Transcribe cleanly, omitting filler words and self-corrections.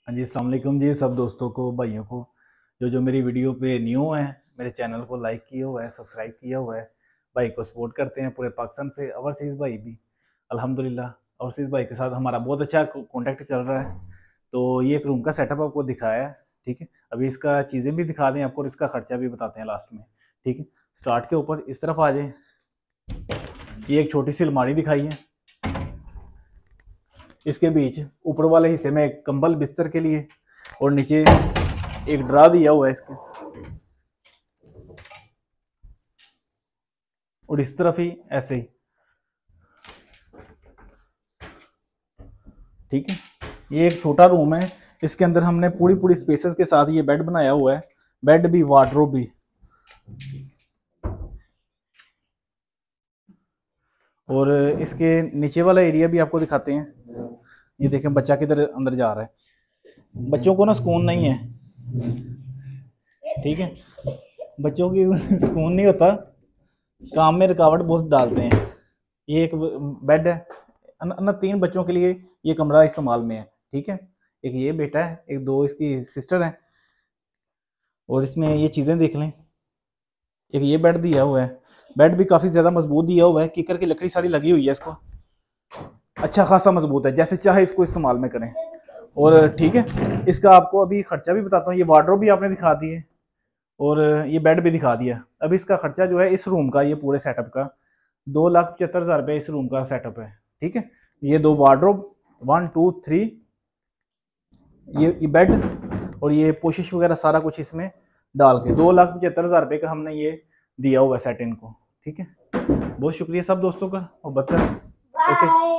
हाँ जी, अस्सलाम वालेकुम जी सब दोस्तों को, भाइयों को जो जो मेरी वीडियो पे न्यू है, मेरे चैनल को लाइक किया हुआ है, सब्सक्राइब किया हुआ है, भाई को सपोर्ट करते हैं पूरे पाकिस्तान से। ओवरसीज़ भाई भी अल्हम्दुलिल्लाह, ओवरसीज़ भाई के साथ हमारा बहुत अच्छा कॉन्टैक्ट चल रहा है। तो ये एक रूम का सेटअप आपको दिखाया है, ठीक है। अभी इसका चीज़ें भी दिखा दें आपको और इसका खर्चा भी बताते हैं लास्ट में, ठीक है। स्टार्ट के ऊपर इस तरफ आ जाए, ये एक छोटी सी अलमारी दिखाई है। इसके बीच ऊपर वाले हिस्से में एक कंबल बिस्तर के लिए और नीचे एक ड्रा दिया हुआ है इसके, और इस तरफ ही ऐसे ही, ठीक है। ये एक छोटा रूम है, इसके अंदर हमने पूरी पूरी स्पेसेस के साथ ये बेड बनाया हुआ है, बेड भी वार्डरोब भी। और इसके नीचे वाला एरिया भी आपको दिखाते हैं। ये देखें बच्चा किधर अंदर जा रहा है। बच्चों को ना सुकून नहीं है, ठीक है। बच्चों की सुकून नहीं होता, काम में रुकावट बहुत डालते हैं। ये एक बेड है ना, 3 बच्चों के लिए ये कमरा इस्तेमाल में है, ठीक है। एक ये बेटा है, एक 2 इसकी सिस्टर है। और इसमें ये चीज़ें देख लें, एक ये बेड दिया हुआ है, बेड भी काफ़ी ज़्यादा मजबूत दिया हुआ है, कीकर की लकड़ी सारी लगी हुई है इसको, अच्छा खासा मजबूत है, जैसे चाहे इसको इस्तेमाल में करें। और ठीक है, इसका आपको अभी खर्चा भी बताता हूँ। ये वार्डरोब भी आपने दिखा दिए और ये बेड भी दिखा दिया। अभी इसका खर्चा जो है इस रूम का, ये पूरे सेटअप का 2,75,000 रुपये इस रूम का सेटअप है, ठीक है। ये 2 वार्डरोब, 1 2 3, ये बेड और ये पोशिश वगैरह सारा कुछ इसमें डाल के 2,75,000 रुपये का हमने ये दिया हुआ है सेट इनको, ठीक है। बहुत शुक्रिया सब दोस्तों का, और बदकर ओके।